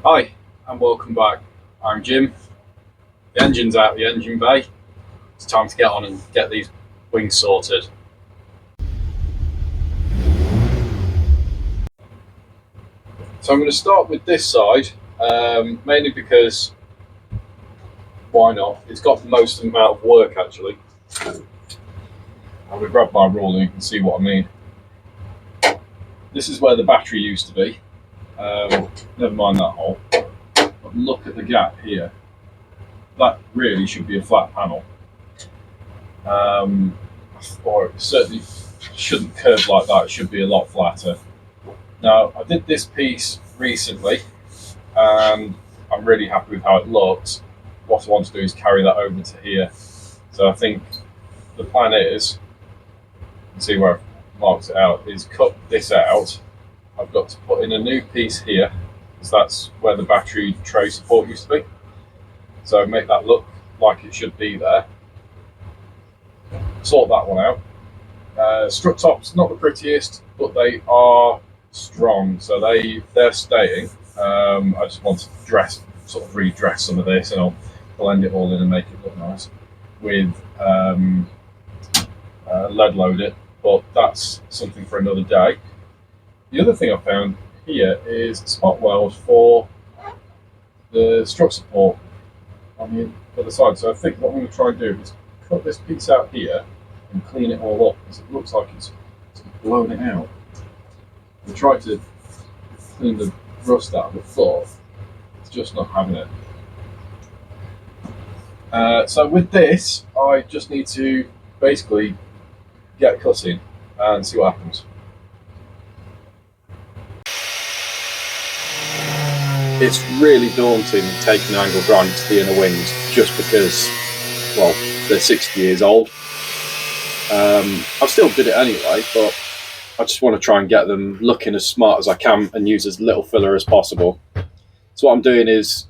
Hi and welcome back. I'm Jim. The engine's out the engine bay. It's time to get on and get these wings sorted. So I'm going to start with this side, mainly because why not? It's got the most amount of work actually. I'm going to grab my ruler and you can see what I mean. This is where the battery used to be. Never mind that hole. But look at the gap here. That really should be a flat panel. Or it certainly shouldn't curve like that. It should be a lot flatter. Now, I did this piece recently and I'm really happy with how it looks. What I want to do is carry that over to here. So I think the plan is, you can see where I've marked it out, is cut this out. I've got to put in a new piece here, because that's where the battery tray support used to be. So make that look like it should be there. Sort that one out. Strut tops, not the prettiest, but they are strong, so they're staying. I just want to sort of redress some of this, and I'll blend it all in and make it look nice with lead load it, but that's something for another day. The other thing I found here is a spot weld for the strut support on the other side. So I think what I'm going to try and do is cut this piece out here and clean it all up, because it looks like it's blown it out. I tried to clean the rust out of the floor, it's just not having it. So with this, I just need to basically get cutting and see what happens. It's really daunting taking angle grind to the inner wings just because, well, they're 60 years old. I've still did it anyway, but I just want to try and get them looking as smart as I can and use as little filler as possible. So what I'm doing is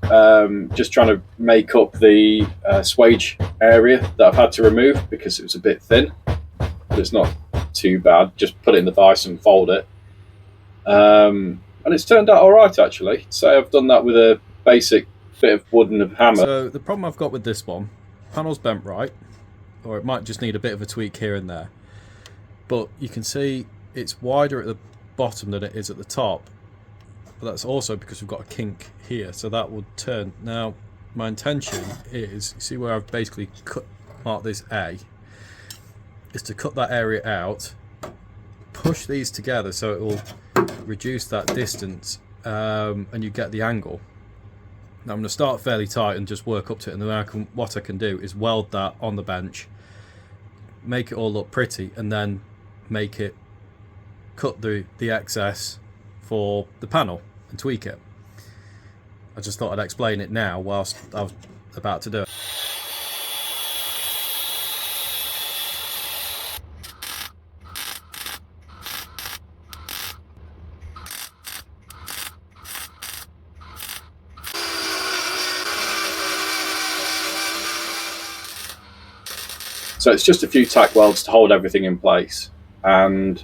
just trying to make up the swage area that I've had to remove because it was a bit thin, but it's not too bad. Just put it in the vise and fold it. And it's turned out all right actually. So I've done that with a basic bit of wood and a hammer. So the problem I've got with this one, panel's bent right, or it might just need a bit of a tweak here and there. But you can see it's wider at the bottom than it is at the top. But that's also because we've got a kink here, so that would turn. Now, my intention is, you see where I've basically marked this A, is to cut that area out, push these together so it will reduce that distance, and you get the angle. Now I'm going to start fairly tight and just work up to it, and then what I can do is weld that on the bench, make it all look pretty, and then make it cut the excess for the panel and tweak it. I just thought I'd explain it now whilst I was about to do it. So it's just a few tack welds to hold everything in place, and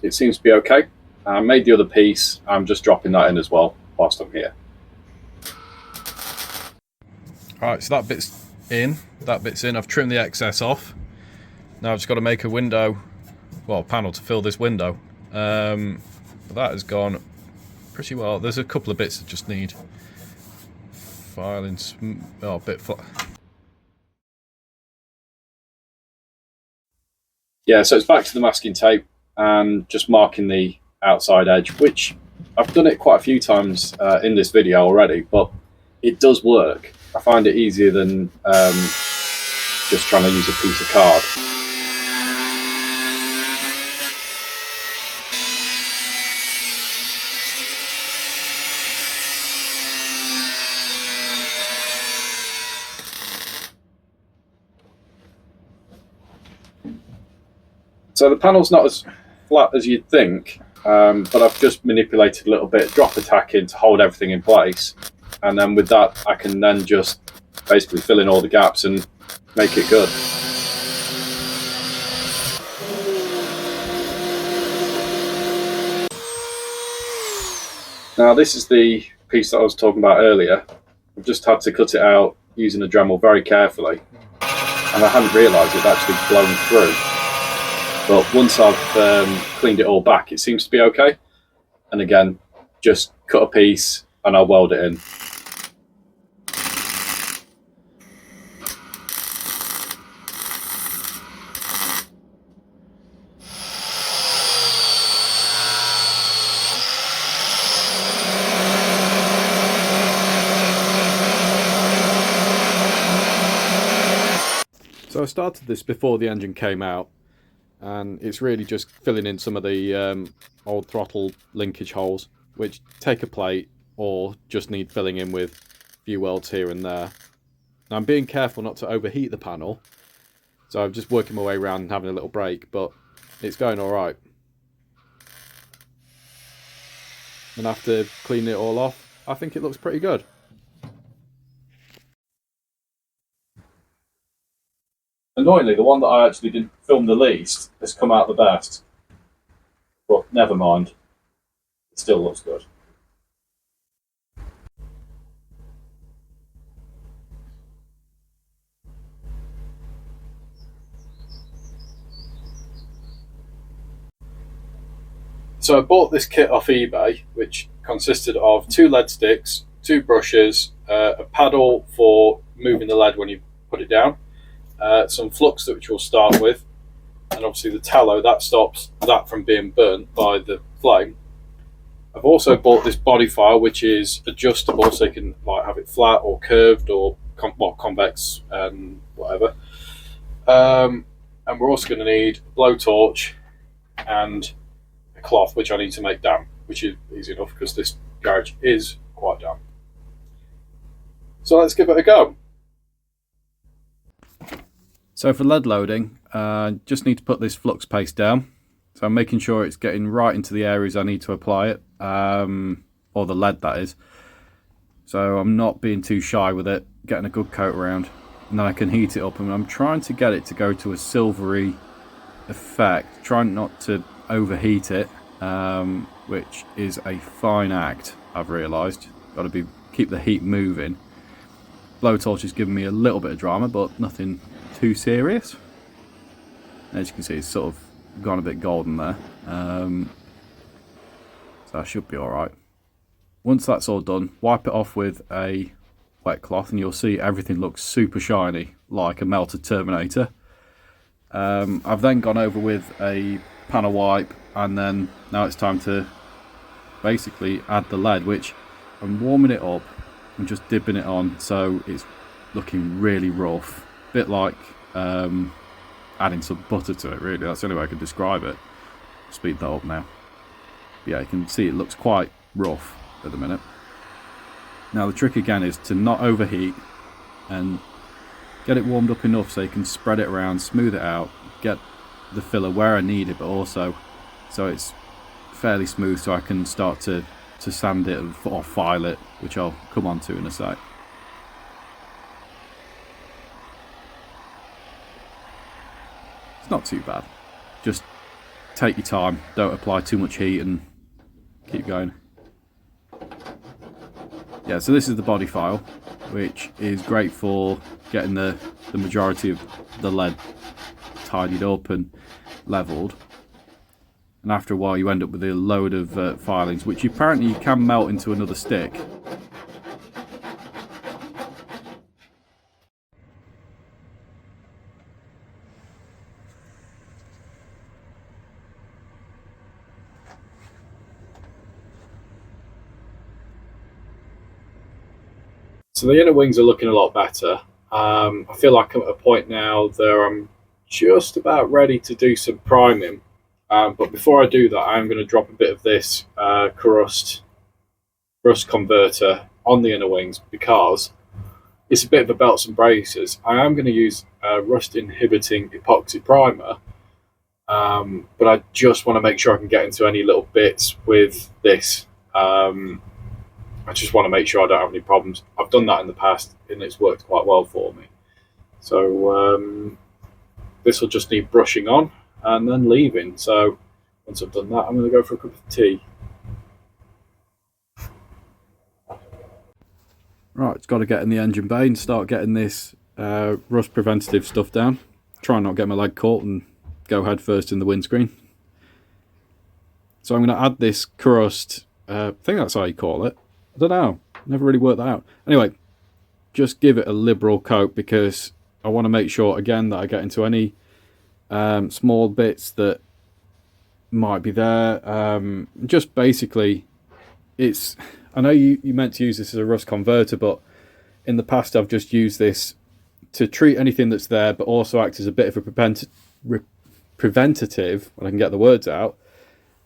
it seems to be okay. I made the other piece, I'm just dropping that in as well whilst I'm here. Alright, so that bit's in, I've trimmed the excess off. Now I've just got to make a window, well, panel to fill this window. But that has gone pretty well. There's a couple of bits that just need filing, a bit flat. Yeah, so it's back to the masking tape and just marking the outside edge, which I've done it quite a few times in this video already, but it does work. I find it easier than just trying to use a piece of card. So the panel's not as flat as you'd think, but I've just manipulated a little bit, drop a tack in to hold everything in place, and then with that I can then just basically fill in all the gaps and make it good. Now this is the piece that I was talking about earlier, I've just had to cut it out using a Dremel very carefully, and I hadn't realised it had actually blown through. But once I've cleaned it all back, it seems to be okay. And again, just cut a piece and I'll weld it in. So I started this before the engine came out, and it's really just filling in some of the old throttle linkage holes, which take a plate or just need filling in with a few welds here and there. Now I'm being careful not to overheat the panel, so I'm just working my way around and having a little break, but it's going alright. And after cleaning it all off, I think it looks pretty good. Annoyingly, the one that I actually didn't film the least has come out the best. But never mind. It still looks good. So I bought this kit off eBay, which consisted of 2 lead sticks, 2 brushes, a paddle for moving the lead when you put it down, some flux which we'll start with, and obviously the tallow that stops that from being burnt by the flame. I've also bought this body file, which is adjustable, so you can like have it flat or curved or convex and whatever. And we're also going to need a blowtorch and a cloth, which I need to make damp, which is easy enough because this garage is quite damp. So let's give it a go. So for lead loading, just need to put this flux paste down. So I'm making sure it's getting right into the areas I need to apply it, or the lead that is. So I'm not being too shy with it, getting a good coat around, and then I can heat it up. And I'm trying to get it to go to a silvery effect, trying not to overheat it, which is a fine act, I've realised. Got to keep the heat moving. Blowtorch is giving me a little bit of drama, but nothing too serious. As you can see, it's sort of gone a bit golden there, so that should be alright. Once that's all done, wipe it off with a wet cloth and you'll see everything looks super shiny, like a melted Terminator. I've then gone over with a panel wipe, and then now it's time to basically add the lead, which I'm warming it up and just dipping it on, so it's looking really rough, a bit like adding some butter to it, really. That's the only way I can describe it. Speed that up now. But yeah, you can see it looks quite rough at the minute. Now the trick again is to not overheat and get it warmed up enough so you can spread it around, smooth it out, get the filler where I need it, but also so it's fairly smooth, so I can start to sand it or file it, which I'll come on to in a sec. It's not too bad. Just take your time, don't apply too much heat, and keep going. Yeah, so this is the body file, which is great for getting the majority of the lead tidied up and levelled. And after a while you end up with a load of filings, which apparently you can melt into another stick. So the inner wings are looking a lot better. I feel like I'm at a point now that I'm just about ready to do some priming. But before I do that, I'm going to drop a bit of this rust converter on the inner wings, because it's a bit of a belts and braces. I am going to use a rust inhibiting epoxy primer, but I just want to make sure I can get into any little bits with this. I just want to make sure I don't have any problems. I've done that in the past and it's worked quite well for me. So this will just need brushing on and then leaving. So once I've done that, I'm going to go for a cup of tea. Right, it's got to get in the engine bay and start getting this rust preventative stuff down. Try not to get my leg caught and go head first in the windscreen. So I'm going to add this crust, I think that's how you call it. I don't know, never really worked that out. Anyway, just give it a liberal coat because I want to make sure again that I get into any small bits that might be there. Just basically, I know you meant to use this as a rust converter, but in the past I've just used this to treat anything that's there, but also act as a bit of a preventative, when I can get the words out,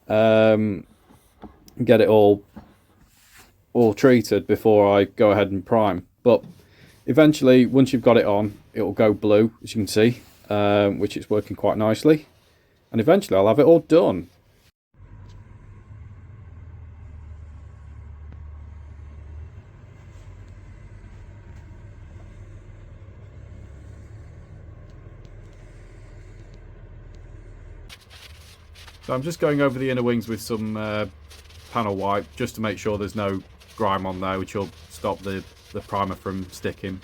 get it all treated before I go ahead and prime. But eventually, once you've got it on, it will go blue, as you can see, which is working quite nicely. And eventually I'll have it all done. So I'm just going over the inner wings with some panel wipe just to make sure there's no grime on there, which will stop the primer from sticking.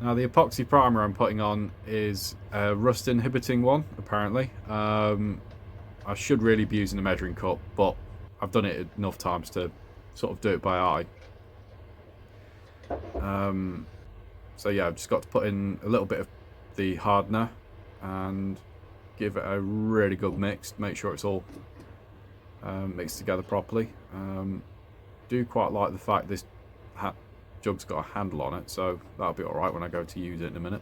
Now the epoxy primer I'm putting on is a rust inhibiting one, apparently. I should really be using a measuring cup, but I've done it enough times to sort of do it by eye. So yeah, I've just got to put in a little bit of the hardener and give it a really good mix. Make sure it's all mixed together properly. Do quite like the fact this jug's got a handle on it, so that'll be alright when I go to use it in a minute.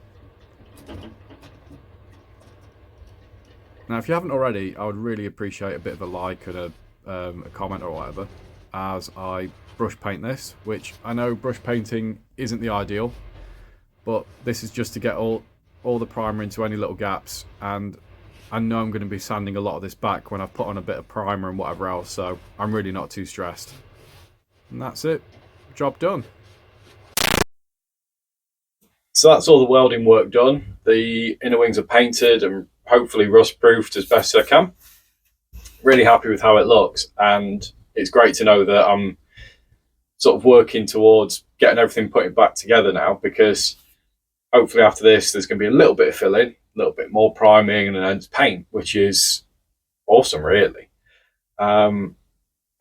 Now if you haven't already, I would really appreciate a bit of a like and a comment or whatever as I brush paint this, which I know brush painting isn't the ideal, but this is just to get all the primer into any little gaps, and I know I'm going to be sanding a lot of this back when I've put on a bit of primer and whatever else, so I'm really not too stressed. And that's it. Job done. So that's all the welding work done. The inner wings are painted and hopefully rust proofed as best as I can. Really happy with how it looks, and it's great to know that I'm sort of working towards getting everything put back together now, because hopefully after this there's going to be a little bit of filling, a little bit more priming, and then paint, which is awesome really. Like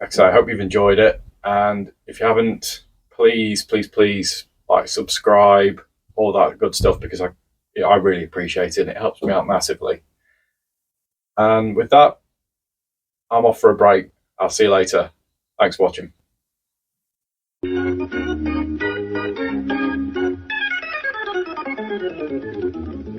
I say, I hope you've enjoyed it, and if you haven't, please like, subscribe, all that good stuff, because I really appreciate it and it helps me out massively. And with that, I'm off for a break. I'll see you later. Thanks for watching. Thank you.